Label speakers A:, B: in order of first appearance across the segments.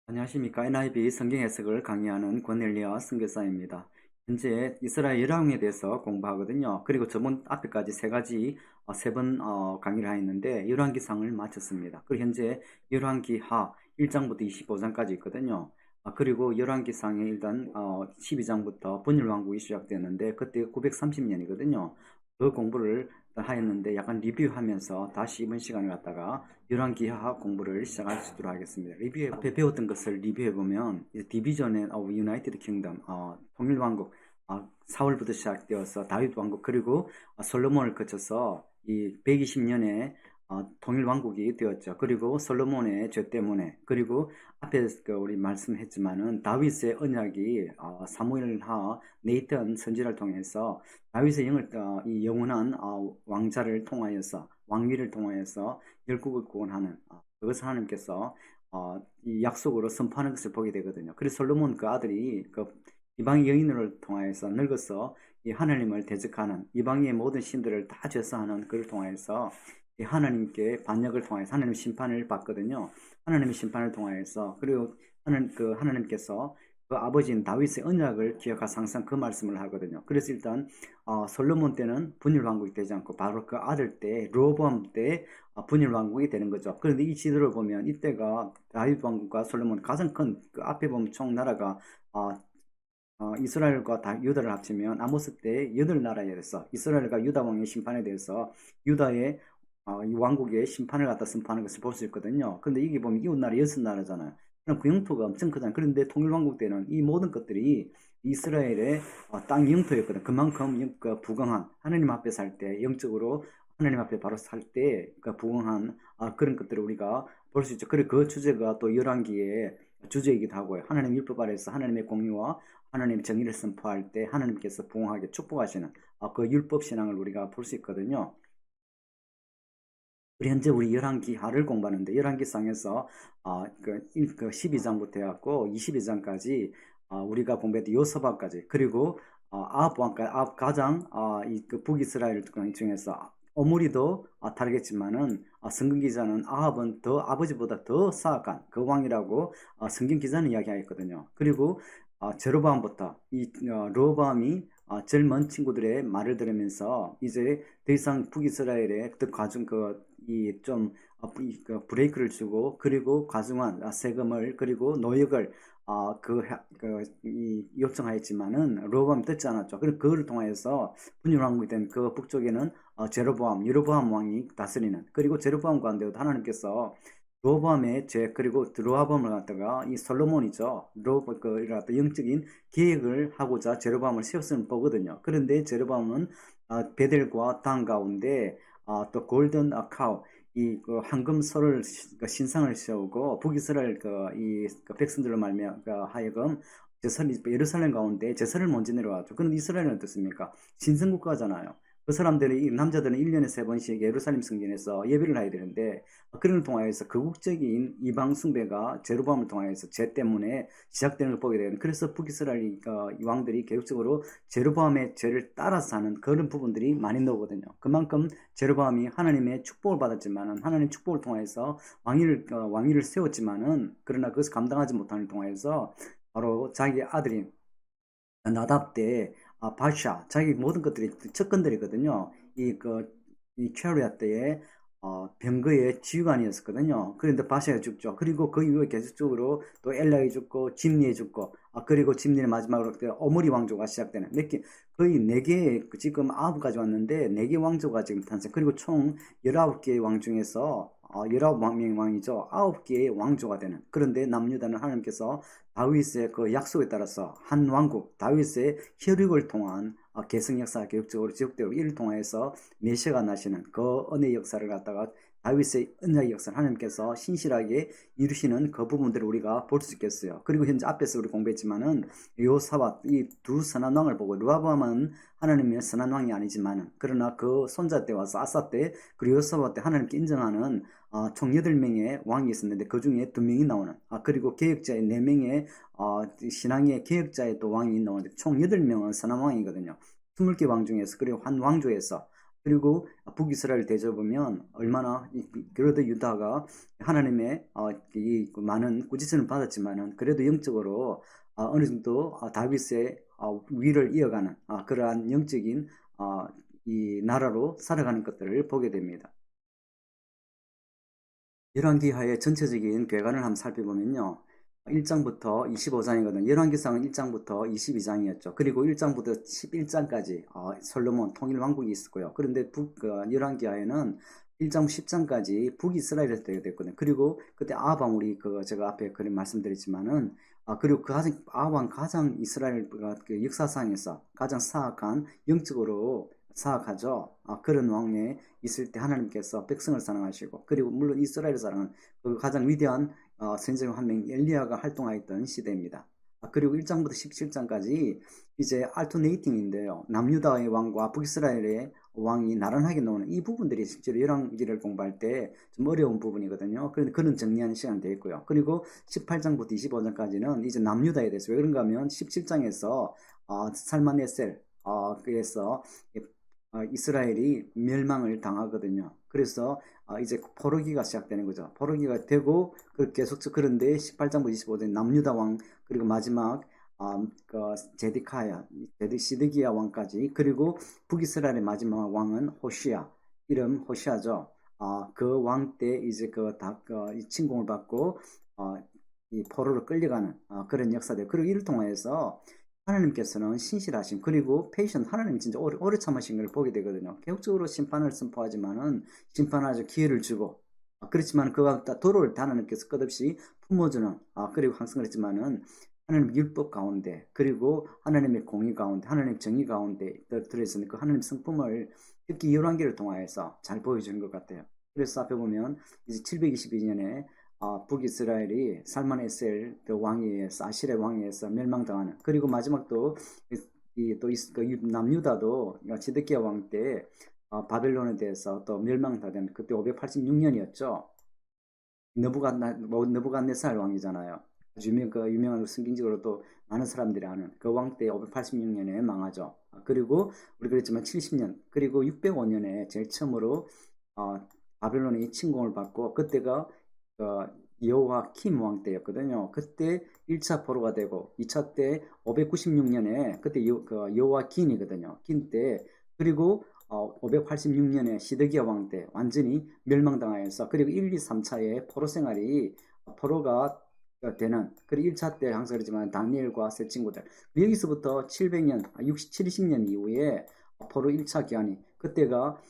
A: 안녕하십니까. NIV 성경 해석을 강의하는 권엘리아 선교사입니다. 현재 이스라엘 열왕에 대해서 공부하거든요. 그리고 저번 앞에까지 세 번 강의를 하였는데 열왕기상을 마쳤습니다. 그리고 현재 열왕기하 1장부터 25장까지 있거든요. 그리고 열왕기상에 일단 12장부터 분열왕국이 시작되는데 그때 930년이거든요. 그 공부를 하였는데 약간 리뷰하면서 다시 이번 시간을 갖다가 열왕기하 공부를 시작할 수 있도록 하겠습니다. 앞에 배웠던 것을 리뷰해보면 디비전의 유나이티드 킹덤, 통일왕국, 4월부터 시작되어서 다윗 왕국 그리고 솔로몬을 거쳐서 이 120년에 통일왕국이 되었죠. 그리고 솔로몬의 죄 때문에 그리고 앞에 우리 말씀했지만은 다윗의 언약이 사무엘하 네이턴 선지자를 통해서 다윗의 이 영원한 왕자를 통하여서 왕위를 통하여서 열국을 구원하는 그것을 하나님께서 이 약속으로 선포하는 것을 보게 되거든요. 그래서 솔로몬 그 아들이 그 이방 여인을 통하여서 늙어서 이 하나님을 대적하는 이방의 모든 신들을 다 죄사하는 그를 통하여서 이 하나님께 반역을 통하여서 하나님 심판을 받거든요. 하나님의 심판을 통하여서 그리고 하나님께서 그 아버지인 다윗의 언약을 기억하사 항상 그 말씀을 하거든요. 그래서 일단 솔로몬 때는 분열 왕국이 되지 않고 바로 그 아들 때 르호보암 때 분열 왕국이 되는 거죠. 그런데 이 지도를 보면 이때가 다윗 왕국과 솔로몬 가장 큰 그 앞에 보면 총 나라가 이스라엘과 유다를 합치면 아모스 때 8나라에서 이스라엘과 유다 왕의 심판에 대해서 유다의 이 왕국의 심판을 갖다 선포하는 것을 볼 수 있거든요. 그런데 이게 보면 이웃나라 6나라잖아요. 그럼 그 영토가 엄청 크잖아요. 그런데 통일왕국 때는 이 모든 것들이 이스라엘의 땅 영토였거든. 그만큼 부강한 하나님 앞에 살 때 영적으로 하나님 앞에 바로 살 때 부강한 그런 것들을 우리가 볼 수 있죠. 그리고 그 주제가 또 열왕기의 주제이기도 하고요. 하나님 율법 아래에서 하나님의 공의와 하나님 정의를 선포할 때 하나님께서 부응하게 축복하시는 그 율법 신앙을 우리가 볼 수 있거든요. 현재 우리 열왕기하를 공부하는데 열왕기상에서 그 12장부터 해갖고 22장까지 우리가 공부했던 요서바까지 그리고 아합 왕까지 아합 가장 그 북이스라엘 중에서 오므리도 다르겠지만은 성경 기자는 아합은 더 아버지보다 더 사악한 그 왕이라고 성경 기자는 이야기하였거든요. 그리고 제로바암부터 이 르호보암이 젊은 친구들의 말을 들으면서 이제 더 이상 북이스라엘의 그 과중 이좀 브레이크를 주고 그리고 과중한 세금을 그리고 노역을 요청하였지만은 르호보암이 듣지 않았죠. 그리고 그를 통하여서 분열왕국이 된 그 북쪽에는 여로보암 왕이 다스리는 그리고 제로보암 가운데도 하나님께서 로보암의 죄 그리고 르호보암을 갖다가 이 솔로몬이죠. 영적인 계획을 하고자 제로보암을 세웠으면 보거든요. 그런데 제로보암은 베델과 단 가운데 또 골든 카우 그 황금 소를 신상을 세우고 북이스라엘 백성들로 말미암아 하여금 제선이 예루살렘 가운데 제선을 먼저 내려왔죠. 그런데 이스라엘은 어떻습니까? 신성국가잖아요. 그 사람들이 이 남자들은 1년에 3번씩 예루살렘 성전에서 예배를 해야 되는데 그런 통하여서 극국적인 이방 숭배가 제로보암을 통하여서 죄 때문에 시작되는 걸 보게 되는 그래서 북이스라엘 왕들이 계속적으로 제로보암의 죄를 따라서 하는 그런 부분들이 많이 나오거든요. 그만큼 제로보암이 하나님의 축복을 받았지만은 하나님 축복을 통해서 왕위를 세웠지만은 그러나 그것을 감당하지 못하는 통해서 바로 자기 아들인 나답 때 바샤 자기 모든 것들이 측근들이거든요. 이 캐리아 때에 병거의 지휘관이었거든요. 그런데 바샤가 죽죠. 그리고 그 이후에 계속적으로 또 엘라이 죽고 짐리에 죽고 그리고 짐리는 마지막으로 오므리 왕조가 시작되는 거의 4개 지금 9가지 왔는데 4개 왕조가 지금 탄생. 그리고 총 19개의 왕 중에서 19명의 왕이죠. 9개의 왕조가 되는. 그런데 남유다는 하나님께서 다윗의 그 약속에 따라서 한 왕국, 다윗의 혈육을 통한 계승 역사가 계속적으로 지속되고 이를 통해서 메시아가 나시는 그 은혜의 역사를 갖다가 다윗의 은혜의 역사를 하나님께서 신실하게 이루시는 그 부분들을 우리가 볼 수 있겠어요. 그리고 현재 앞에서 우리 공부했지만은 요사밧 이 두 선한 왕을 보고 르호보암은 하나님의 선한 왕이 아니지만은 그러나 그 손자 때 와서 아사 때 그리고 요사밧 때 하나님께 인정하는 총 8명의 왕이 있었는데 그 중에 2명이 나오는 그리고 개혁자의 4명의 신앙의 개혁자의 또 왕이 나오는데 총 8명은 선한 왕이거든요. 20개 왕 중에서 그리고 한 왕조에서 그리고 북이스라엘 대접하면 얼마나 그래도 유다가 하나님의 이 많은 꾸짖음을 받았지만은 그래도 영적으로 어느 정도 다윗의 위를 이어가는 그러한 영적인 이 나라로 살아가는 것들을 보게 됩니다. 열왕기하의 전체적인 괴관을 한번 살펴보면요. 1장부터 25장이거든요. 열왕기상은 1장부터 22장이었죠. 그리고 1장부터 11장까지 솔로몬 통일왕국이 있었고요. 그런데 열왕기하에는 1장 10장까지 북이스라엘에서 되게 됐거든요. 그리고 그때 아합 우리 제가 앞에 그림 말씀드렸지만은 그리고 아합 가장 이스라엘 그 역사상에서 가장 사악한 영적으로 사악하죠. 그런 왕에 있을 때 하나님께서 백성을 사랑하시고 그리고 물론 이스라엘을 사랑하는 그 가장 위대한 선지자 한 명 엘리야가 활동하였던 시대입니다. 그리고 1장부터 17장까지 이제 알터네이팅인데요. 남유다의 왕과 북이스라엘의 왕이 나란하게 나오는 이 부분들이 실제로 열왕기를 공부할 때 좀 어려운 부분이거든요. 그런데 그런 정리하는 시간 되어 있고요. 그리고 18장부터 25장까지는 이제 남유다에 대해서 왜 그런가 하면 17장에서 살마네셀 그래서 이스라엘이 멸망을 당하거든요. 그래서 이제 포로기가 시작되는 거죠. 포로기가 되고 계속 그런데 18장부터 25장 남유다 왕 그리고 마지막 그 시드기야 왕까지 그리고 북이스라엘의 마지막 왕은 호시아 이름 호시아죠. 그 왕 때 이제 이 침공을 받고 이 포로로 끌려가는 그런 역사들 그리고 이를 통해서 하나님께서는 신실하심 그리고 페이션 하나님 진짜 오래 참으신 걸 보게 되거든요. 개혁적으로 심판을 선포하지만은 심판하죠 기회를 주고 그렇지만 그가 도로를 하나님께서 끝없이 품어주는 그리고 항상 그랬지만은 하나님 율법 가운데 그리고 하나님의 공의 가운데 하나님의 정의 가운데 들어있으니 그 하나님 성품을 특히 열왕기를 통하여서 잘 보여주는 것 같아요. 그래서 앞에 보면 이제 722년에 북이스라엘이 살만에셀 그 왕에 의해서 아실의 왕에 의해서 멸망당하는 그리고 마지막 또 남유다도 지드기야 왕 때 바벨론에 대해서 또 멸망당한 그때 586년이었죠. 느부갓네살 왕이잖아요. 아주 유명한 성경적으로 또 많은 사람들이 아는 그 왕 때 586년에 망하죠. 그리고 우리 그랬지만 70년 그리고 605년에 제일 처음으로 바벨론이 침공을 받고 그때가 여호와킴 왕 때였거든요. 그때 1차 포로가 되고 2차 때 596년에 그때 여호와긴이거든요. 긴 때 그리고 586년에 시드기야 왕 때 완전히 멸망당하여서 그리고 1, 2, 3차에 포로 생활이 포로가 되는 그리고 1차 때 항상 그러지만 다니엘과 세 친구들 여기서부터 700년 70년 이후에 포로 1차 기한이 그때가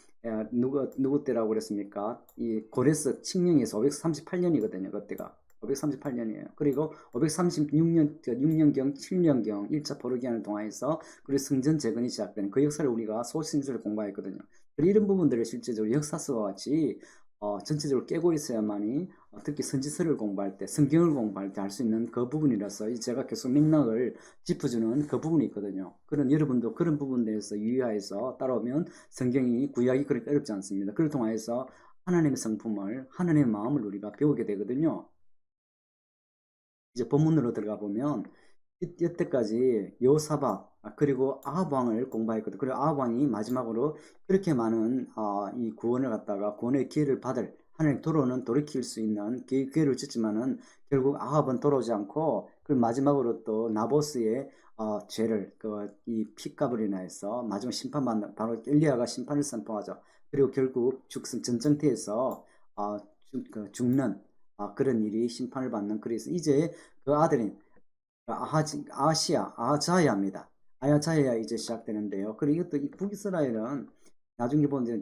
A: 누구 때라고 그랬습니까? 이 고레스 칙령에서 538년이거든요. 그때가 538년이에요. 그리고 536년 6년경 7년경 1차 포로 기한을 통하여서 그리고 성전 재건이 시작되는 그 역사를 우리가 소신술을 공부했거든요. 그리고 이런 부분들을 실제적으로 역사서와 같이 전체적으로 깨고 있어야만이 특히 선지서를 공부할 때 성경을 공부할 때 할 수 있는 그 부분이라서 제가 계속 맥락을 짚어주는 그 부분이 있거든요. 그런 여러분도 그런 부분들에서 유의하여서 따라오면 성경이 구약이 그렇게 어렵지 않습니다. 그를 통하여서 하나님의 성품을 하나님의 마음을 우리가 배우게 되거든요. 이제 본문으로 들어가 보면 이때까지 여호사밧 그리고 아합 왕을 공부했거든요. 그리고 아합 왕이 마지막으로 그렇게 많은 이 구원을 갖다가 구원의 기회를 받을 하나님 도로는 돌이킬 수 있는 기회를 주지만은 결국 아합은 돌아오지 않고 그 마지막으로 또 나보스의 죄를 이 핏값을 인하여서 마지막 심판받는 바로 엘리야가 심판을 선포하죠. 그리고 결국 전쟁터에서 죽는 그런 일이 심판을 받는 그래서 이제 그 아들인 아자야입니다. 아야자야 이제 시작되는데요. 그리고 이것도 북이스라엘은 나중에 보면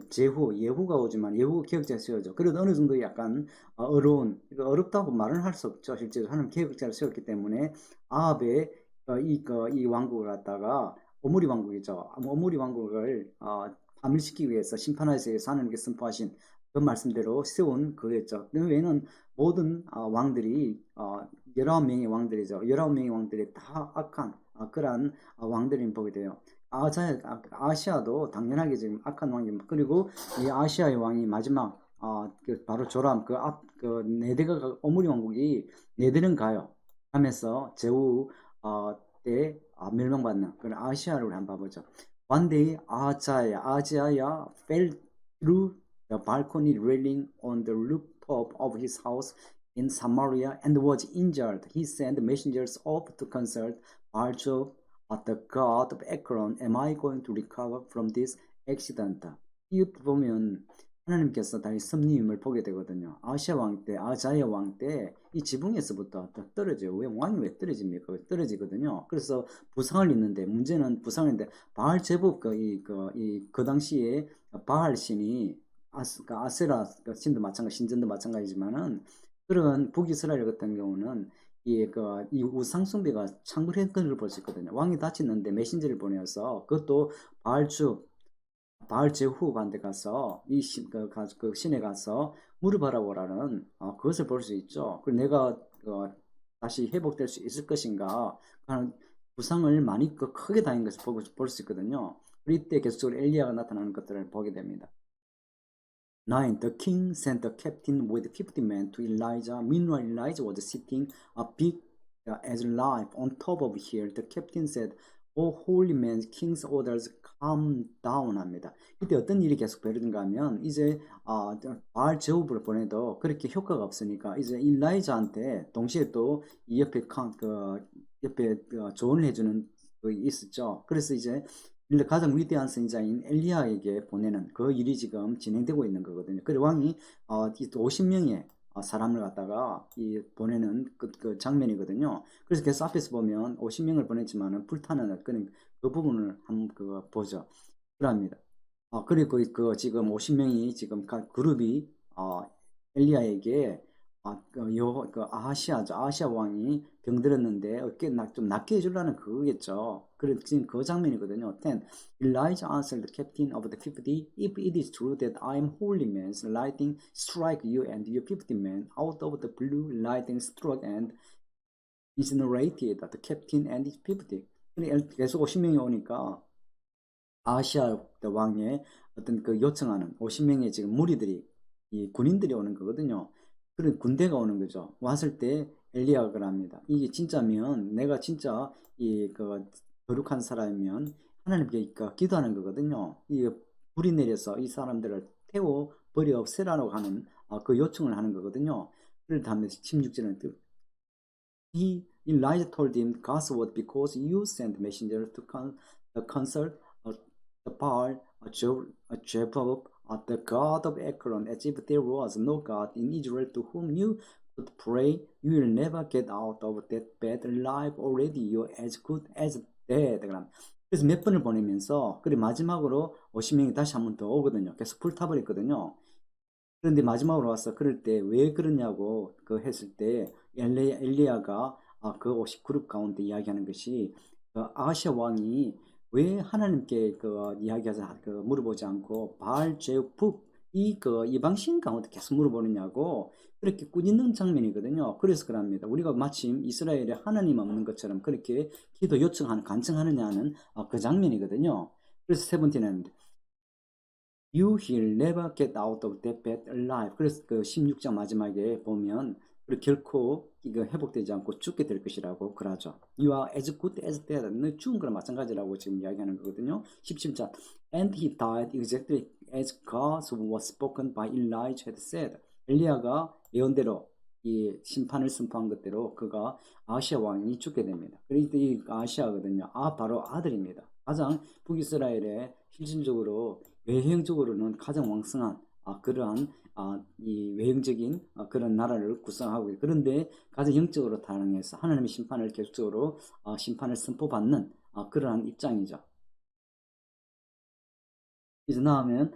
A: 예후가 오지만 예후 개혁자가 세워져. 그래도 어느 정도 약간 어렵다고 말은 할 수 없죠. 실제로 하나님 개혁자를 세웠기 때문에 아합의 이 왕국을 갖다가 오므리 왕국이죠. 오므리 왕국을 파멸시키기 위해서 심판하기 위해서 하나님께 선포하신 그 말씀대로 세운 그였죠. 그 외에는 모든 왕들이 19명의 왕들이죠. 19명의 왕들이 다 악한 그러한 왕들을 보게 돼요. 아시아도 당연하게 지금 악한 왕입니다. 그리고 이 아시아의 왕이 마지막 바로 조람 네대가 오므리 왕국이 네대는 가요. 하면서 제후 때 멸망받는 그런 아시아를 한번 봐보죠. One day, Ahaziah fell through the balcony railing on the rooftop of his house in Samaria and was injured. He sent messengers up to consult Baal-zebub, the god of Ekron. Am I going to recover from this accident? 이 보면 하나님께서 다시 섭리임을 보게 되거든요. 아시아 왕 때, 아자야 왕 때 이 지붕에서부터 떨어져요. 왜 왕이 왜 떨어집니까? 떨어지거든요. 그래서 부상을 입는데 문제는 부상인데 바알 제법 그 당시에 바알 신이 아세라 신도 마찬가지 신전도 마찬가지지만은 그런 북이스라엘 같은 경우는 이 우상숭배가 창궐했던 걸 볼 수 있거든요. 왕이 다치는데 메신저를 보내서 그것도 바알 제후반대 가서 그 신에 가서 무릎바라보라는 그것을 볼 수 있죠. 그리고 내가 다시 회복될 수 있을 것인가 하는 부상을 많이 크게 당한 것을 볼 수 있거든요. 그리고 이때 계속적으로 엘리야가 나타나는 것들을 보게 됩니다. 9. The king sent a captain with 50 men to Elijah. Meanwhile, Elijah was sitting a big as life on top of a hill. The captain said, "O holy man, king's orders, calm down." 합니다. 이때 어떤 일이 계속 벌어진가 하면 이제 바알 제후를 보내도 그렇게 효과가 없으니까 이제 일라이자한테 동시에 또 이 옆에 옆에 조언을 해주는 그 있었죠. 그래서 이제 가장 위대한 선지자인 엘리야에게 보내는 그 일이 지금 진행되고 있는 거거든요. 그리고 왕이 50명의 사람을 갖다가 보내는 그 장면이거든요. 그래서 계속 앞에서 보면 50명을 보냈지만은 불타는 그 부분을 한번 보죠. 그럽니다. 그리고 지금 50명이 지금 각 그룹이 엘리야에게 아하시아 왕이 병들었는데 어깨 좀 낫게 해주려는 그거겠죠. 그래서 지금 그 장면이거든요. 10. Elijah answered the captain of the 50, If it is true that I am holy man, lightning strike you and your 50 men out of the blue, lightning struck and incinerated the captain and his 50. 계속 50명이 오니까 아시아 왕의 어떤 그 요청하는 50명의 지금 무리들이 이 군인들이 오는 거거든요. 그런 군대가 오는 거죠. 왔을 때 엘리야가 그럽니다. 이게 진짜면 내가 진짜 거룩한 사람이면 하나님께 기도하는 거거든요. 이 불이 내려서 이 사람들을 태워 버려 없애라고 하는 그 요청을 하는 거거든요. 그럴 때 하면 16절은 Elijah told him, God's word because you sent messengers to consult the Baal, Jebub, the god of Ekron, as if there was no God in Israel to whom you could pray. You will never get out of that bed alive. Already you're as good as dead. 그래서 몇 번을 보내면서 그리고 마지막으로 50명이 다시 한 번 더 오거든요. 계속 불타버렸거든요. 그런데 마지막으로 와서 그럴 때 왜 그러냐고 했을 때 엘리야가 그 50그룹 가운데 이야기하는 것이 아시아 왕이 왜 하나님께 이야기하자 물어보지 않고 바알 제후프 이방신 가운데 계속 물어보느냐고 그렇게 꾸짖는 장면이거든요. 그래서 그럽니다. 우리가 마침 이스라엘에 하나님 없는 것처럼 그렇게 기도 요청하는 간청하느냐는 그 장면이거든요. 그래서 세 번째는 You will never get out of that bed alive. 그래서 그 16장 마지막에 보면 결코 이거 회복되지 않고 죽게 될 것이라고 그러죠. You are as good as dead. 너 죽은 거랑 마찬가지라고 지금 이야기하는 거거든요. 17장 And he died exactly as God was spoken by Elijah had said. 엘리야가 예언대로 이 심판을 선포한 것대로 그가 아시아 왕이 죽게 됩니다. 그러니까 이 아시아거든요. 바로 아들입니다. 가장 북이스라엘의 실질적으로 외형적으로는 가장 왕성한 그러한 이 외형적인 그런 나라를 구성하고 있고 그런데 가장 영적으로 타락해서 하나님의 심판을 계속적으로 심판을 선포받는 그러한 입장이죠. 이제 나오면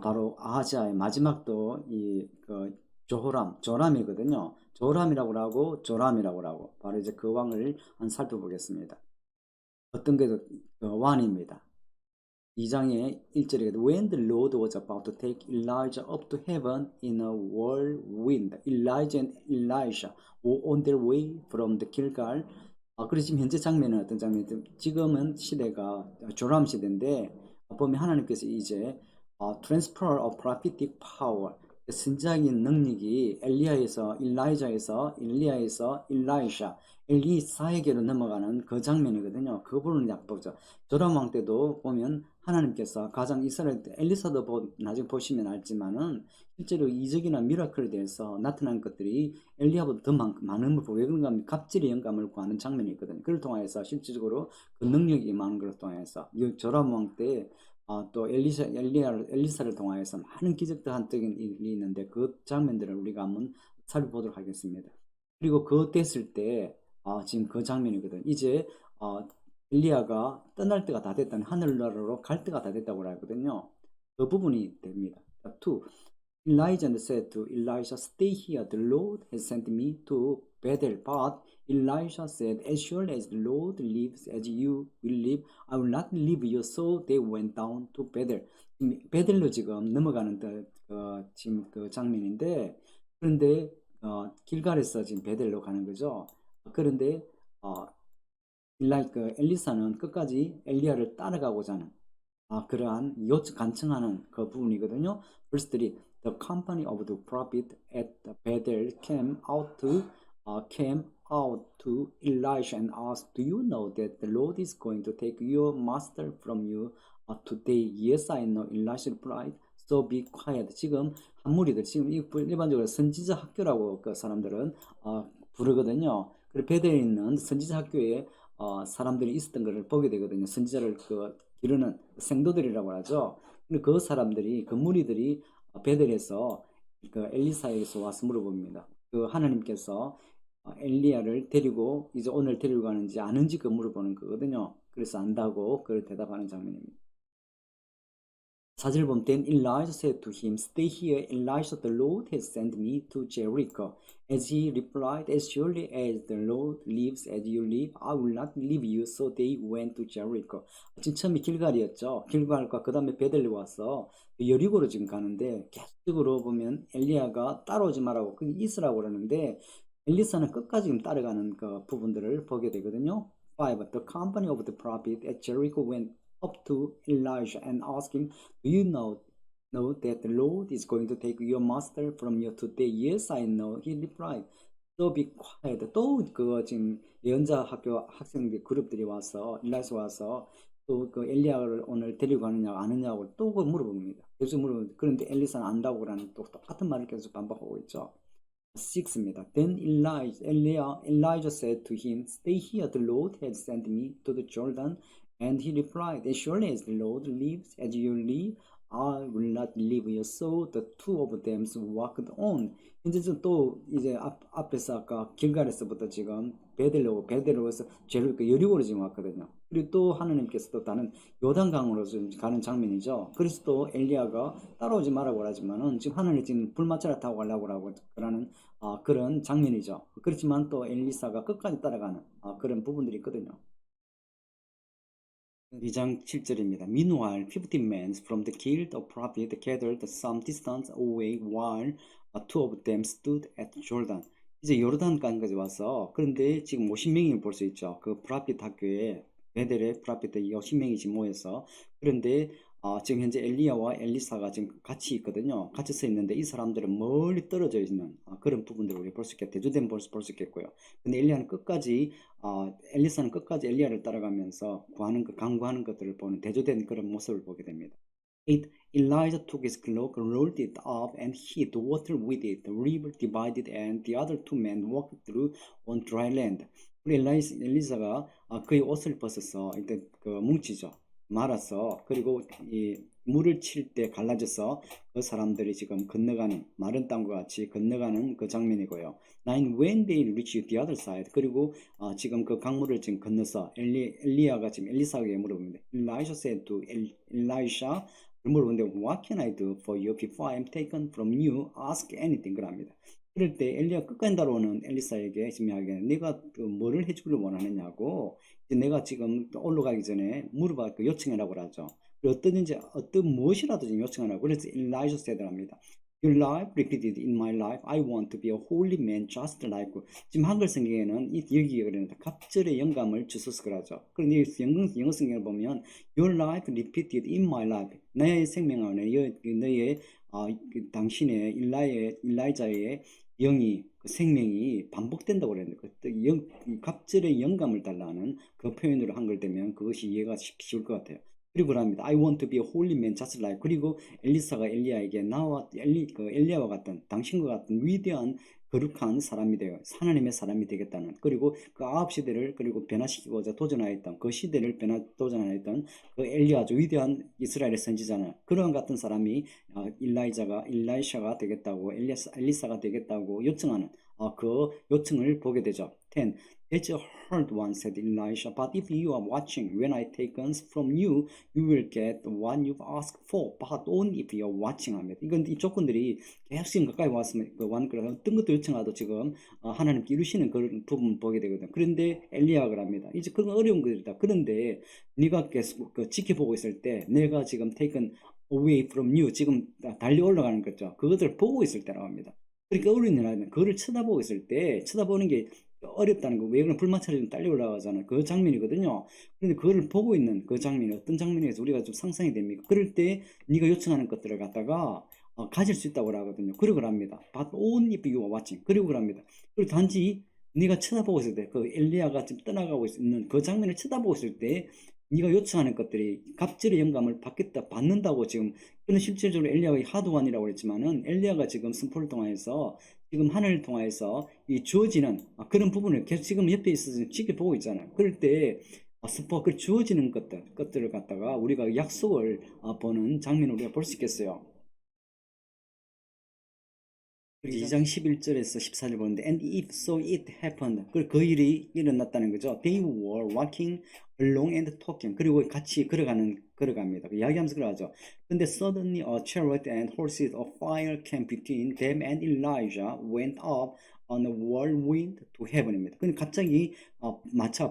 A: 바로 아하지야의 마지막도 조람이거든요. 조람이라고 하고 조람이라고 하고 바로 이제 그 왕을 한번 살펴보겠습니다. 어떤 게 왕입니다. 2장의 1절에 When the Lord was about to take Elijah up to heaven in a whirlwind, Elijah and Elisha were on their way from the Gilgal. 그래서 지금 현재 장면은 어떤 장면이죠? 지금은 시대가 조람 시대인데 보면 하나님께서 이제 transfer of prophetic power, 신자적인 능력이 엘리야에서 일라이자에서 엘리야에서 일라이샤 엘리사에게로 넘어가는 그 장면이거든요. 그 부분을 약 보죠. 조람 왕 때도 보면 하나님께서 가장 이스라엘 때 엘리사도 나중에 보시면 알지만은 실제로 이적이나 미라클에 대해서 나타난 것들이 엘리야보다 더 많은 걸 보고 왜 그런가 하면 갑질의 영감을 구하는 장면이 있거든요. 그걸 통해서 실질적으로 그 능력이 임하는 것을 통해서 이 조람 왕때 또 엘리사를 통하여서 많은 기적들 한적인 일이 있는데 그 장면들을 우리가 한번 살펴보도록 하겠습니다. 그리고 그 됐을 때 지금 그 장면이거든. 이제 엘리야가 떠날 때가 다 됐다는 하늘나라로 갈 때가 다 됐다고 하거든요. 그 부분이 됩니다. 2. Elijah said to Elisha, "Stay here. The Lord has sent me to Bethel." But Elisha said, "As surely as the Lord lives, as you will live, I will not leave you." So they went down to Bethel. 베델로 지금 넘어가는 지금 그 장면인데, 그런데 길갈에서 지금 베델로 가는 거죠. 그런데 어, 엘리사는 끝까지 엘리야를 따라가고자 하는 그러한 간청하는 그 부분이거든요. Verse 3. The company of the prophet at the Bethel came out to Elisha and asked, "Do you know that the Lord is going to take your master from you today?" "Yes, I know," Elisha replied. "So be quiet." 지금 한 무리들 지금 일반적으로 선지자 학교라고 그 사람들은 부르거든요. 그리고 베델에 있는 선지자 학교에 사람들이 있었던 것을 보게 되거든요. 선지자를 기르는 생도들이라고 하죠. 근데 그 사람들이 그 무리들이 베델에서 그 엘리사에게서 와서 물어봅니다. 그 하나님께서 엘리야를 데리고 이제 오늘 데리고 가는지 아는지 그 물어보는 거거든요. 그래서 안다고 그걸 대답하는 장면입니다. 4절 보면 Then Elijah said to him, "Stay here, Elisha, the Lord has sent me to Jericho." As he replied, "As surely as the Lord lives, as you live, I will not leave you." So they went to Jericho. 지금 처음에 길갈이었죠. 길갈과 그 다음에 베델로 와서 여리고로 지금 가는데 계속적으로 보면 엘리야가 따라오지 말라고 있으라고 그러는데 엘리사는 끝까지 지금 따라가는 그 부분들을 보게 되거든요. 5. The company of the prophet at Jericho went up to Elijah and asked him, "Do you know that the Lord is going to take your master from you today?" "Yes, I know," he replied. So be quiet. 또 그거 지금 예언자 학교 학생들 그룹들이 와서 일라이서 와서 또 그 엘리야를 오늘 데리고 가느냐 아느냐고 또 물어봅니다. 계속 물어봅니다. 그런데 엘리사는 안다고 그러는 또 똑같은 말을 계속 반복하고 있죠. 6입니다. Then Elijah said to him, "Stay here, the Lord has sent me to the Jordan." And he replied, "As surely as the Lord lives, as you live, I will not leave you." So the two of them walked on. 이제 또 이제 앞에서 아까 길갈에서부터 지금 베델로에서 여리고로 지금 왔거든요. 그리고 또 하나님께서 또 다른 요단강으로 지금 가는 장면이죠. 그래서 또 엘리야가 따라오지 말라고 하지만은 지금 하나님 지금 불마차를 타고 가려고 그러는 그런 장면이죠. 그렇지만 또 엘리사가 끝까지 따라가는 그런 부분들이 있거든요. 2장 7절입니다. Meanwhile, 50 men from the guild of prophet gathered some distance away while two of them stood at Jordan. 이제 요르단강까지 와서 그런데 지금 50명이 볼 수 있죠. 그 프라핏 학교에 베델의 프라핏들이 50명이 지금 모여서 그런데 지금 현재 엘리야와 엘리사가 지금 같이 있거든요. 같이 서 있는데 이 사람들은 멀리 떨어져 있는 그런 부분들을 우리가 볼 수 있겠고 대조된 볼 수 있겠고요. 근데 엘리사는 끝까지 엘리야를 따라가면서 강구하는 것들을 보는 대조된 그런 모습을 보게 됩니다. 8. Elijah took his cloak, rolled it up, and hid water with it. The river divided, and the other two men walked through on dry land. 우리 엘리사가 그의 옷을 벗어서 일단 뭉치죠. 말아서 그리고 이 물을 칠 때 갈라져서 그 사람들이 지금 건너가는 마른 땅과 같이 건너가는 그 장면이고요. 9. When they reached the other side. 그리고 지금 그 강물을 지금 건너서 엘리야가 지금 엘리사에게 물어봅니다. Elisha said to Elisha, 물어보는데 What can I do for you before I am taken from you? Ask anything. 그럽니다. 그럴 때 엘리야 끝까지 따라오는 엘리사에게 지금 이야기하는 내가 뭐를 해주기를 원하느냐고 내가 지금 올라가기 전에 요청해라고 하죠. 어떤 무엇이라도 지금 요청하라고. 그래서 Elijah said 합니다. Your life repeated in my life. I want to be a holy man just like you. 지금 한글 성경에는 여기에 그러는데 갑절의 영감을 주소서 그러죠. 그런데 영어 성경을 보면 Your life repeated in my life. 나의 생명 안에 너의 당신의 일라이자의 영이 그 생명이 반복된다고 그랬는데 그때 이 갑절의 영감을 달라는 그 표현으로 한글되면 그것이 이해가 쉬울 것 같아요. 그리고 그럽니다. I want to be a holy man just like. 그리고 엘리사가 엘리야에게 나와 엘리야와 같은 당신과 같은 위대한 거룩한 사람이 되어 하나님의 사람이 되겠다는, 그리고 그 아합 시대를 그리고 변화시키고자 도전하였던 그 시대를 도전하였던 그 엘리야주 위대한 이스라엘의 선지자는 그런 같은 사람이 일라이샤가 되겠다고 엘리사가 되겠다고 요청하는 그 요청을 보게 되죠. 10. That's a hard one, said Elisha, but if you are watching, when I take guns from you, you will get what you've asked for, but only if you are watching 합니다. 이건 이 조건들이 계속 지금 가까이 왔으면 그래서 어떤 것도 요청하도 지금 하나님께 이루시는 그런 부분 보게 되거든. 그런데 엘리야가 합니다. 이제 그건 어려운 것이다. 그런데 네가 계속 지켜보고 있을 때 내가 지금 taken away from you, 지금 달리 올라가는 거죠. 그것을 보고 있을 때라고 합니다. 그러니까 어린 아이는 그거를 쳐다보고 있을 때 쳐다보는 게 어렵다는 거. 왜 그런 불마찰이 좀 딸려 올라가잖아요. 그 장면이거든요. 그런데 그거를 보고 있는 그 장면이 어떤 장면에서 우리가 좀 상상이 됩니까? 그럴 때 네가 요청하는 것들을 갖다가 가질 수 있다고 하거든요. 그리고 합니다. But only if you are watching. 그리고 합니다. 그리고 단지 네가 쳐다보고 있을 때, 그 엘리야가 지금 떠나가고 있는 그 장면을 쳐다보고 있을 때 네가 요청하는 것들이 갑절의 영감을 받는다고 지금. 그는 실질적으로 엘리야가 하도관이라고 그랬지만은 엘리야가 지금 선포를 통하여서 지금 하늘을 통하여서 이 주어지는 그런 부분을 계속 지금 옆에 있어서 지켜보고 있잖아요. 그럴 때 그 주어지는 것들을 갖다가 우리가 약속을 보는 장면을 우리가 볼 수 있겠어요. 2장 11절에서 14절 보는데, and if so it happened. 그 일이 일어났다는 거죠. They were walking along and talking. 그리고 같이 걸어갑니다. 이야기하면서 그러죠. 근데 suddenly a chariot and horses of fire came between them and Elijah went up on a whirlwind to heaven입니다. 근데 갑자기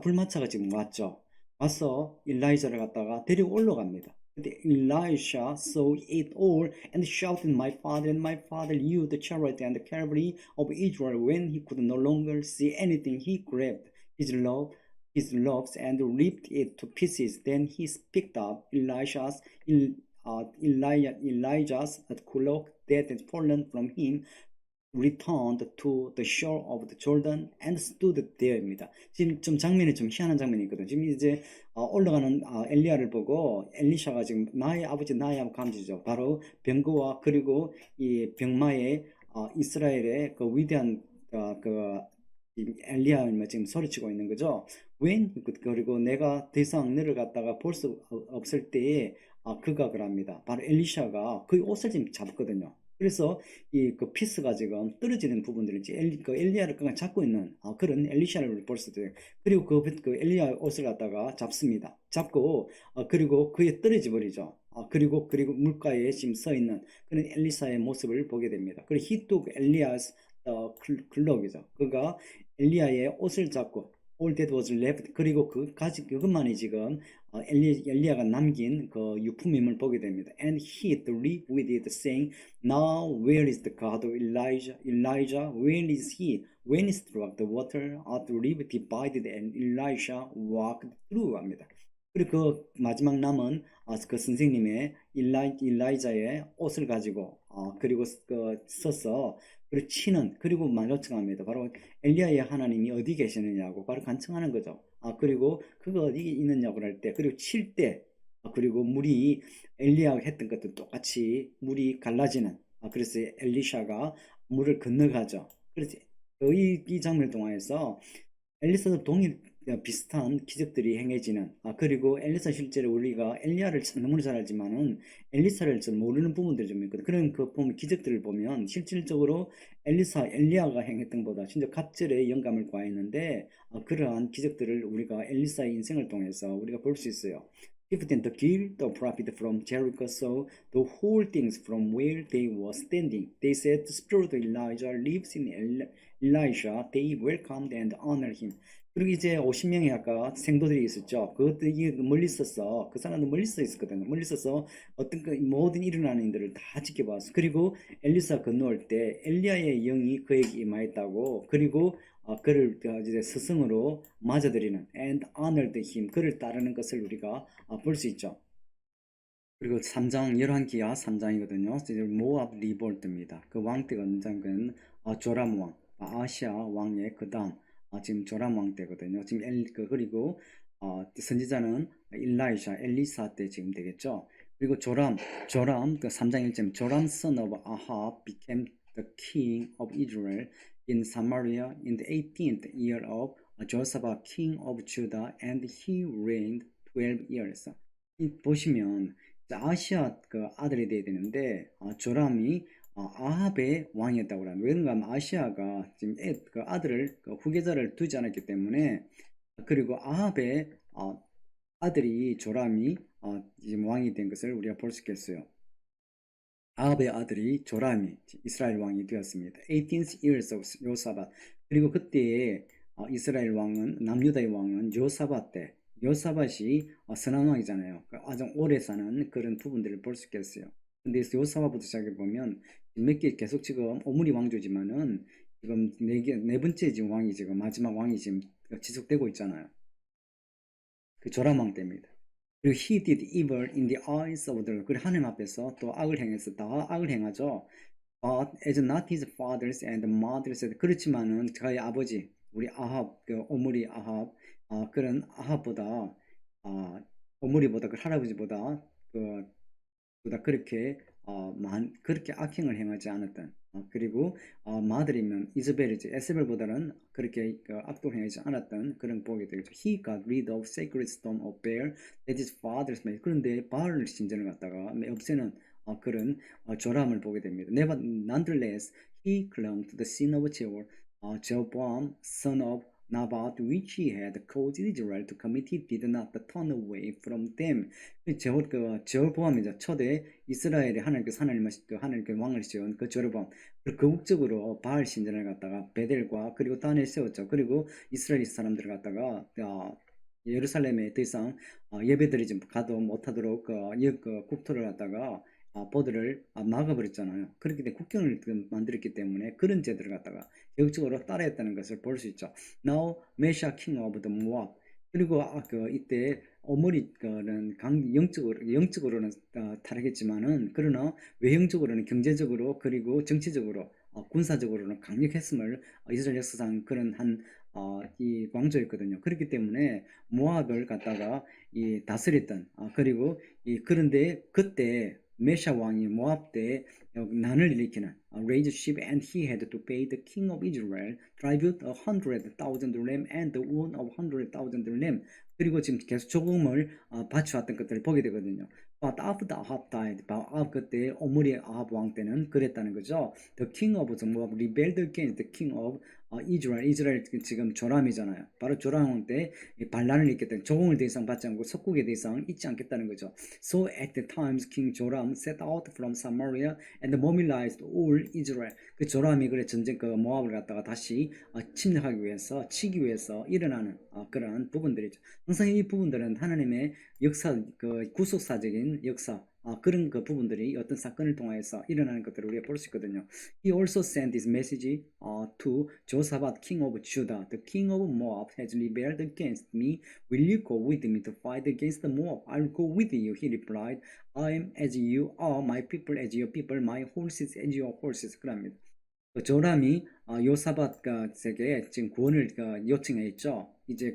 A: 불마차가 지금 왔죠. 와서 일라이자를 갖다가 데리고 올라갑니다. 근데 Elisha saw it all and shouted, my father, you, the chariot and the cavalry of Israel. When he could no longer see anything, he grabbed his logs and ripped it to pieces. Then he picked up Elijah's cloak that had fallen from him, returned to the shore of the Jordan and stood there입니다. 지금 좀 장면이 좀 희한한 장면이거든요. 지금 이제 올라가는 엘리야를 보고 엘리샤가 지금 나의 아버지 감지죠. 바로 병거와 그리고 이 병마의 이스라엘의 그 위대한 그 엘리야를 지금 소리치고 있는 거죠. 그리고 내가 더 이상 너를 갖다가 볼 수 없을 때에 그가 그럽니다. 바로 엘리샤가 그 옷을 지금 잡거든요. 그래서 그 피스가 지금 떨어지는 부분들이 그 엘리야를 그냥 잡고 있는 그런 엘리샤를 볼 수도 있어요. 그리고 그 엘리야 옷을 갖다가 잡습니다. 잡고 그리고 그에 떨어져 버리죠. 그리고 물가에 지금 서 있는 그런 엘리사의 모습을 보게 됩니다. 그리고 he took Elias cloak이죠. 그가 엘리야의 옷을 잡고 all that was left, 그리고 그것만이 지금 엘리야가 남긴 그 유품임을 보게 됩니다. And he lived with it, saying, Now where is the God of Elijah? Elijah, where is he? When he struck the water, the river divided, and Elisha walked through 합니다. 그리고 그 마지막 남은 그 선생님의 일라이자의 옷을 가지고 그리고 서서 그리고 치는, 그리고 요청합니다. 바로 엘리야의 하나님이 어디 계시느냐고 바로 간청하는 거죠. 그리고 그가 어디 있느냐고 할 때, 그리고 칠 때, 그리고 물이 엘리야가 했던 것도 똑같이 물이 갈라지는, 그래서 엘리샤가 물을 건너가죠. 그래서 이 장면을 통해서 엘리사도 비슷한 기적들이 행해지는, 그리고 엘리사 실제로 우리가 엘리야를 너무나 잘 알지만은 엘리사를 좀 모르는 부분들이 좀 있거든. 그런 그 보면 기적들을 보면 실질적으로 엘리야가 행했던 것보다 진짜 갑절의 영감을 구하였는데 그러한 기적들을 우리가 엘리사의 인생을 통해서 우리가 볼 수 있어요. If then the guild of prophet from Jericho saw the whole things from where they were standing, they said, the spirit of Elijah lives in Elisha. They welcomed and honored him. 그리고 이제 50명의 아까 생도들이 있었죠. 그것들이 멀리 있었어. 그 사람은 멀리 서 있었거든요. 멀리 있어서 어떤 모든 일어나는 일들을 다 지켜봤어. 그리고 엘리사 건너올 때 엘리야의 영이 그에게 임하였다고. 그리고 그를 이제 스승으로 맞아들이는 and honored him, 그를 따르는 것을 우리가 볼 수 있죠. 그리고 3장 열왕기하 3장이거든요. 모압 리볼트입니다. 그 왕 때가 언젠가는 조람 왕, 아시아 왕의 그 다음 지금 조람 왕 때거든요. 지금 그리고 선지자는 일라이샤, 엘리사 때 지금 되겠죠. 그리고 조람 그 3장 1절 조람 son of Ahab became the king of Israel in Samaria in the 18th year of Josaphat king of Judah and he reigned 12 years. 보시면 아시아 그 아들이 돼야 되는데 조람이 아합의 왕이었다고 합니다. 왜 그런가 하면 아시아가 지금 그 아들을 그 후계자를 두지 않았기 때문에 그리고 아합의 아들이 조람이 지금 왕이 된 것을 우리가 볼 수 있겠어요. 아합의 아들이 조람이 이스라엘 왕이 되었습니다. 18th years of 요사밧. 그리고 그때의 이스라엘 왕은 남유다의 왕은 요사밧 때 요사밧이 선한 왕이잖아요. 아주 오래 사는 그런 부분들을 볼 수 있겠어요. 근데 요사밧부터 시작해 보면 몇 개 계속 지금 오므리 왕조지만은 지금 네 번째 지금 왕이 지금 마지막 왕이 지금 지속되고 있잖아요. 그 조람 왕 때입니다. 그리고 he did evil in the eyes of the Lord. 그리고 하나님 앞에서 또 악을 행했어. 다 악을 행하죠. But as not his fathers and mothers. 그렇지만은 저희 아버지 우리 아합 그 오므리 아합 그런 아합보다 오므리보다 그 할아버지보다 그 보다 그렇게 그렇게 악행을 행하지 않았던 그리고 마들이면 이즈벨이지 에스벨보다는 그렇게 악도 행하지 않았던 그런 보게 되겠죠. He got rid of sacred stone of Baal that his fathers made. 그런데 바알 신전을 갖다가 없애는 그런 조람을 보게 됩니다. Nonetheless, he clung to the sin of Jeroboam, son of Nabat, which he had caused Israel to commit. He did not turn away from them. 제호보암이죠. 초대 이스라엘의 하나님께 왕을 세운 그 제호보암. 극적으로 바알 신전을 갖다가 베델과 그리고 단을 세웠죠. 그리고 이스라엘 사람들을 갖다가 예루살렘에 더 이상 예배드리지 가도 못하도록 국토를 갖다가 보드를 막아버렸잖아요. 그렇기 때문에 국경을 만들었기 때문에 그런 제들을 갖다가 계획적으로 따라했다는 것을 볼 수 있죠. Now Mesha king of the Moab. 그리고 이때 오므리는 영적으로는 타락했지만은 그러나 외형적으로는 경제적으로 그리고 정치적으로 군사적으로는 강력했음을 이스라엘 역사상 그런 이 왕조였거든요. 그렇기 때문에 모압을 갖다가 다스렸던 그리고 그런데 그때 메샤 왕이 모압 때 난을 일으키는 raised sheep and he had to pay the king of Israel tribute 100,000 lamb and the wound of 100,000 lamb. 그리고 지금 계속 조금을 바쳐왔던 것들을 보게 되거든요. But after Ahab died, 아합 그때 오므리 아합 왕 때는 그랬다는 거죠. The king of Moab rebelled against the king of 이스라엘 지금 조람이잖아요. 바로 조람 왕 때 반란을 일으켰던 조공을 더 이상 받지 않고 석국에 더 이상 있지 않겠다는 거죠. So at the times King Joram set out from Samaria and mobilized all Israel. 그 조람이 그래 전쟁 모압을 갖다가 다시 침략하기 위해서 치기 위해서 일어나는 그런 부분들이죠. 항상 이 부분들은 하나님의 역사 구속사적인 역사 그런 부분들이 어떤 사건을 통해서 일어나는 것들을 우리가 볼 수 있거든요. He also sent this message to Josaphat, king of Judah. The king of Moab has rebelled against me. Will you go with me to fight against the Moab? I'll go with you, he replied. I am as you are, my people as your people, my horses as your horses. 그럽니다. 조람이 요사밧에게 지금 구원을 요청했죠. 이제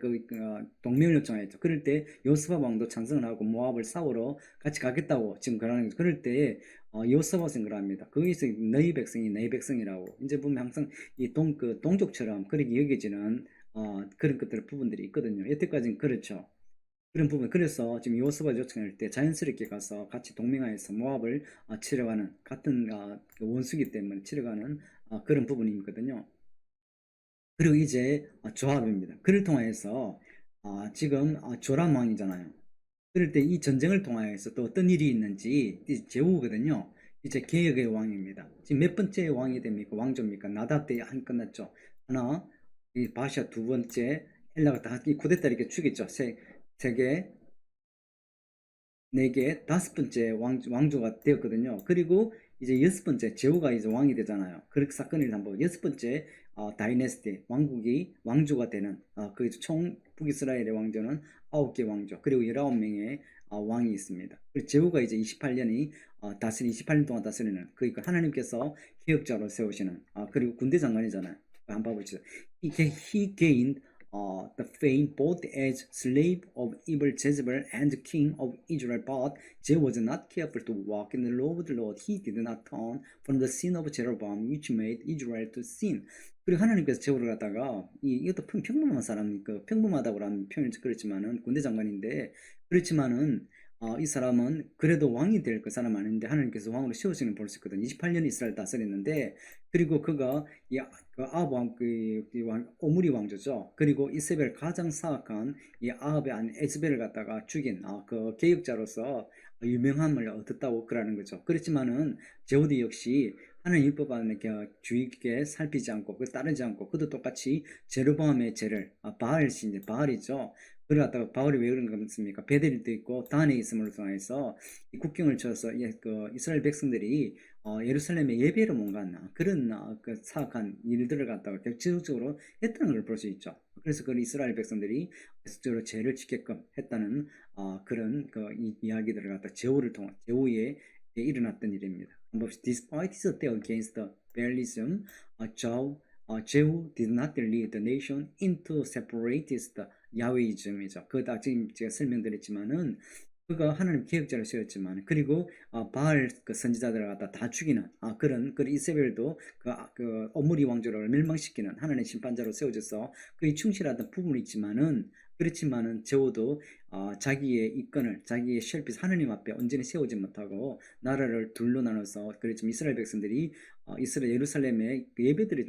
A: 동맹을 요청했죠. 그럴 때 요사밧 왕도 찬성을 하고 모압을 싸우러 같이 가겠다고 지금 그러는 거죠. 그럴 때 요사밧은 그럽니다. 거기서 너희 백성이 내 백성이라고. 이제 보면 항상 이 동족처럼 그렇게 여겨지는 그런 부분들이 있거든요. 여태까지는 그렇죠. 그런 부분. 그래서 지금 요셉을 요청할 때 자연스럽게 가서 같이 동맹하여서 모압을 치러가는 같은 원수기 때문에 치러가는 그런 부분이거든요. 그리고 이제 조합입니다. 그를 통해서 지금 조람 왕이잖아요. 그럴 때 이 전쟁을 통하여서 또 어떤 일이 있는지 제후거든요. 이제 개혁의 왕입니다. 지금 몇 번째 왕이 됩니까? 왕조입니까? 나답 때 한 끝났죠. 하나, 이 바샤 두 번째, 엘라가 다 이 쿠데타 이렇게 죽였죠. 세 개, 네 개, 다섯 번째 왕조가 되었거든요. 그리고 이제 여섯 번째 제후가 이제 왕이 되잖아요. 그렇게 사건을 한번 여섯 번째 다이내스티 왕국이 왕조가 되는 그 총 북이스라엘의 왕조는 9개 왕조 그리고 19명의 왕이 있습니다. 그리고 제후가 이제 28년이 28년 동안 다스리는 그러니까 하나님께서 개혁자로 세우시는 그리고 군대 장관이잖아요. 한번 봐보시죠. He gained the fame both as slave of evil Jezebel and king of Israel, but Jehu was not careful to walk in the law of the Lord. He did not turn from the sin of Jeroboam, which made Israel to sin. 그리고 하나님께서 제후를 갖다가 이것도 평범한 사람, 평범하다고 하는 표현이 그렇지만은 군대 장관인데 그렇지만은 이 사람은 그래도 왕이 될 그 사람 아닌데 하나님께서 왕으로 세우시는 볼 수 있거든. 28년 이스라엘 다스렸는데 그리고 그가 그 아합 왕, 오므리 왕조죠. 그리고 이세벨 가장 사악한 이 아합의 아내 에스벨을 갖다가 죽인 그 개혁자로서 유명함을 얻었다고 그러는 거죠. 그렇지만은 제후도 역시 하나님 율법 안에 주의 깊게 살피지 않고 따르지 않고 그도 똑같이 제르보암의 죄를 바알 신제 바알이죠. 그래 갖다가 바울이 왜 그런 겁니까? 베델도 있고 단에 있음으로 통해서 이 국경을 쳐서 그 이스라엘 백성들이 예루살렘에 예배를 못 갔나 그런 그 사악한 일들을 갖다가 지속적으로 했다는 걸 볼 수 있죠. 그래서 그 이스라엘 백성들이 계속적으로 죄를 지게끔 했다는 그런 그 이야기들을 갖다 제후를 통한 제후에 일어났던 일입니다. Despite his attack against the Baalism, Jehu did not lead the nation into separatist 야훼이즘이죠. 그거 지금 제가 설명드렸지만은 그가 하나님 개혁자를 세웠지만 그리고 바알 그 선지자들을 갖다 다 죽이는 그런 이세벨도 그 오므리 왕조를 멸망시키는 하나님의 심판자로 세워져서 그에 충실하던 부분이 있지만은 그렇지만은 제후도 자기의 이권을 자기의 쉘핏 하나님 앞에 온전히 세우지 못하고 나라를 둘로 나눠서 그랬지만 이스라엘 백성들이 이스라엘 예루살렘의 그 예배들이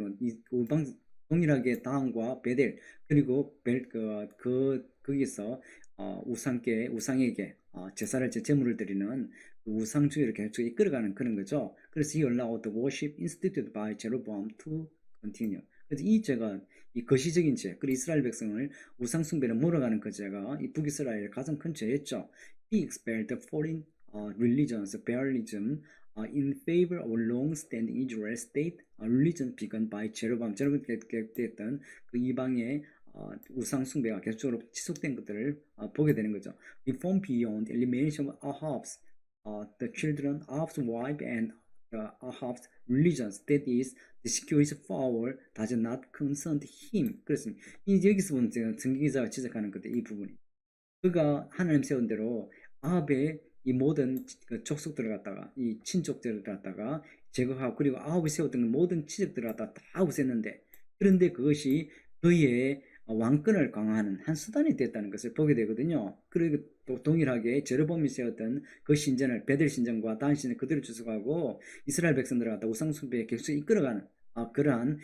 A: 우방 동일하게 다한과 베델 그리고 거기서 우상에게 제사를 제물을 드리는 그 우상주의를 계속 이끌어가는 그런 거죠. 그래서 he allowed the worship instituted by Jeroboam to continue. 그래서 이 죄가 이 거시적인 죄, 그리고 이스라엘 백성을 우상 숭배로 몰아가는 그 죄가 이 북이스라엘의 가장 큰 죄였죠. He expelled the foreign religions, Baalism, in favor of long-standing Israel state religion begun by Jeroboam. 제로밤 계획됐던 그 이방의 우상 숭배가 계속적으로 지속된 것들을 보게 되는 거죠. Reform beyond elimination of Ahab's, the children, Ahab's wife, and Ahab's religions, that is, the security power does not concern him. 그렇습니다. 여기서 보면 성경 기자가 지적하는 건데 이 부분이 그가 하나님 세운 대로 아합의 이 모든 그 족속들을 갖다가 이 친족들을 갖다가 제거하고 그리고 아합이 세웠던 모든 친족들을 갖다가 다 없앴는데 그런데 그것이 그의 왕권을 강화하는 한 수단이 됐다는 것을 보게 되거든요. 그리고 또 동일하게 제르보암이 세웠던 그 신전을 베델 신전과 단 신전 그대로 주석하고 이스라엘 백성들을 갖다 우상 숭배에 계속 이끌어가는 그러한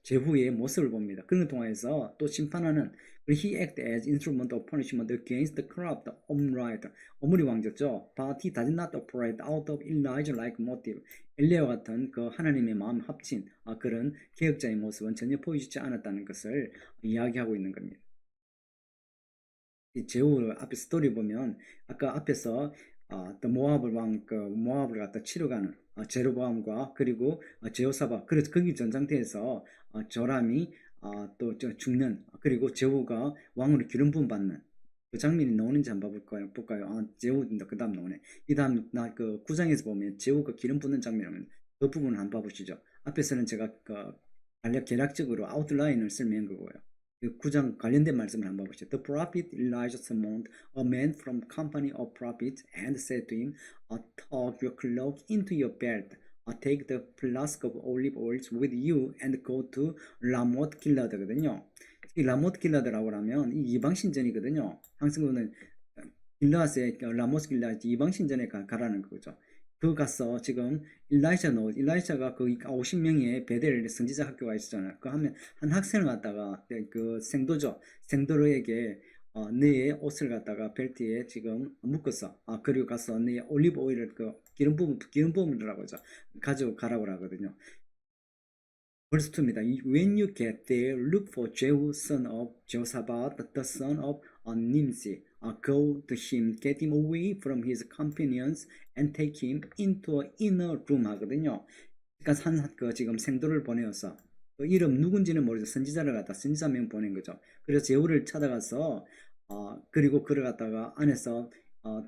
A: 제후의 모습을 봅니다. 그런 통해서 또 심판하는 He acted as instrument of punishment against the corrupt 오므리 왕조죠. But he does not operate out of Elijah-like motive. 엘리야와 같은 그 하나님의 마음 합친 그런 개혁자의 모습은 전혀 보여주지 않았다는 것을 이야기하고 있는 겁니다. 이 제후 앞에 스토리 보면 아까 앞에서 또 모압을 갖다 치러 가는 제로보암과 그리고 제호사박 그래서 거기 전장터에서 조람이 또 죽는 그리고 제후가 왕으로 기름 부음 받는 그 장면이 나오는지 한번 볼까요? 제후인데 그 다음 나오네. 이 다음 그 9장에서 보면 제후가 기름 붓는 장면이면 그 부분을 한번 봐보시죠. 앞에서는 제가 개략적으로 아웃라인을 설명한 거고요. 9장 관련된 말씀을 한번 보시죠. The prophet Elijah summoned a man from company of prophets and said to him, tuck your cloak into your belt, take the flask of olive oil with you and go to 라모트 길라드거든요. 이 라모트 길라드라고 하면 이 이방 신전이거든요. 항상 보면 길라스의 라모트 길라드 이방 신전에 가라는 거죠. 그 가서 지금 일라이샤가 그 50명의 베델 선지자 학교가 있었잖아요. 그 하면 한 학생을 갖다가 그 생도로에게 네 옷을 갖다가 벨트에 지금 묶었어. 그리고 가서 네 올리브 오일을 그 기름 부음이라고 하죠. 가지고 가라고 하거든요. Verse 2입니다. When you get there, look for Jehu, son of Josaphat, the son of Nimsi. Go to him, get him away from his companions, and take him into an inner room 하거든요. 그러니까 지금 생도를 보내어서 그 이름 누군지는 모르죠. 선지자를 갖다 선지자 명 보낸 거죠. 그래서 제후를 찾아가서 그리고 그를 갖다가 안에서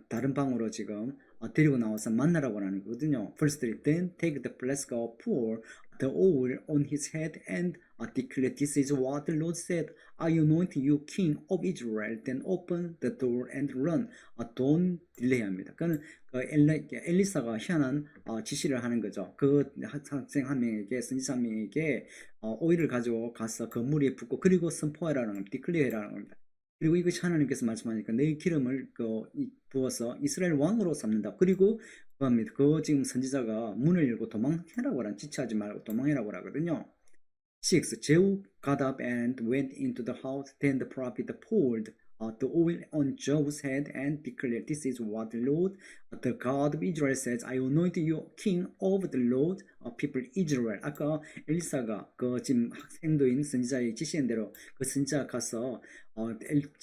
A: 다른 방으로 지금 데리고 나와서 만나라고 하는 거거든요. Verse 3 Then take the flask of pour the oil on his head and declare this is what the Lord said I anoint you king of Israel then open the door and run don't delay 합니다. 그는 엘리사가 희한한 지시를 하는 거죠. 그 학생 한 명에게 선지자 한 명에게 오일을 가지고 가서 건물 위에 붓고 그리고 선포하라는 겁니다. 디클레어라는 겁니다. 그리고 이것이 하나님께서 말씀하니까 내 기름을 부어서 이스라엘 왕으로 삼는다. 그리고 그겁니다. 그 지금 선지자가 문을 열고 도망해라고 하는 지체하지 말고 도망해라고 하거든요. 6. Jehu got up and went into the house. Then the prophet poured the oil on Jehu's head and declared, This is what the Lord, the God of Israel says, I anoint you king over the Lord of people Israel. 아까 엘리사가 그 지금 학생도인 선지자의 지시한 대로 그 선지자가 가서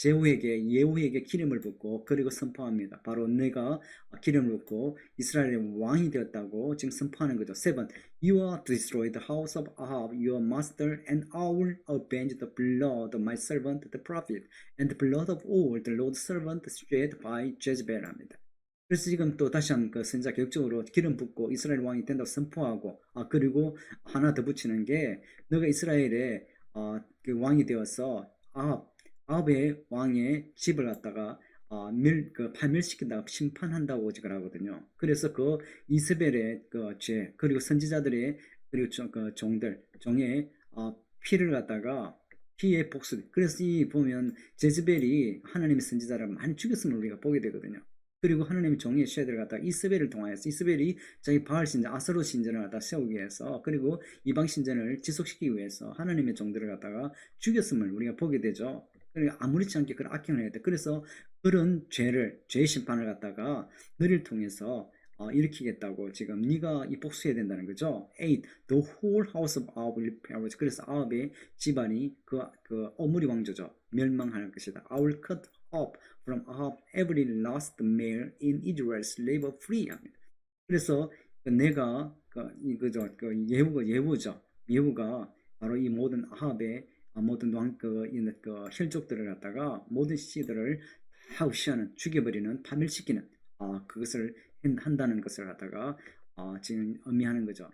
A: 예후에게 기름을 붓고 그리고 선포합니다. 바로 내가 기름을 붓고 이스라엘의 왕이 되었다고 지금 선포하는 거죠. 7. You are to destroy the house of Ahab, your master, and I will avenge the blood of my servant the prophet, and the blood of all the Lord's servant shed by Jezebel 합니다. 그래서 지금 또 다시 한번 그 선지자 계획적으로 기름 붓고 이스라엘 왕이 된다고 선포하고 그리고 하나 더 붙이는 게 너가 이스라엘의 그 왕이 되어서 아합의 왕의 집을 갖다가 파멸시킨다고 심판한다고 지금 하거든요. 그래서 그 이스벨의 그 죄, 그리고 선지자들의, 그리고 종의 피를 갖다가 피의 복수. 그래서 이 보면 제즈벨이 하나님의 선지자를 많이 죽였음을 우리가 보게 되거든요. 그리고 하나님의 종의 쉐들을 갖다가 이스벨을 통하여서 이스벨이 자기 바알 신전, 아스로 신전을 갖다 세우기 위해서 그리고 이방 신전을 지속시키기 위해서 하나님의 종들을 갖다가 죽였음을 우리가 보게 되죠. 아무렇지 않게 그런 악행을 해야 돼. 그래서 그런 죄의 심판을 갖다가 너를 통해서 일으키겠다고 지금 네가 이 복수해야 된다는 거죠. 8. The whole house of Ahab will perish. 그래서 아합의 집안이 그 오므리 왕조죠. 멸망할 것이다. I will cut off from Ahab every last male in Israel slave free 합니다. 그래서 내가 예후죠. 예후가 바로 이 모든 아합의 모든 혈족들을 갖다가 모든 씨들을 하우시하는 죽여버리는 파멸시키는 그것을 한다는 것을 갖다가 지금 의미하는 거죠.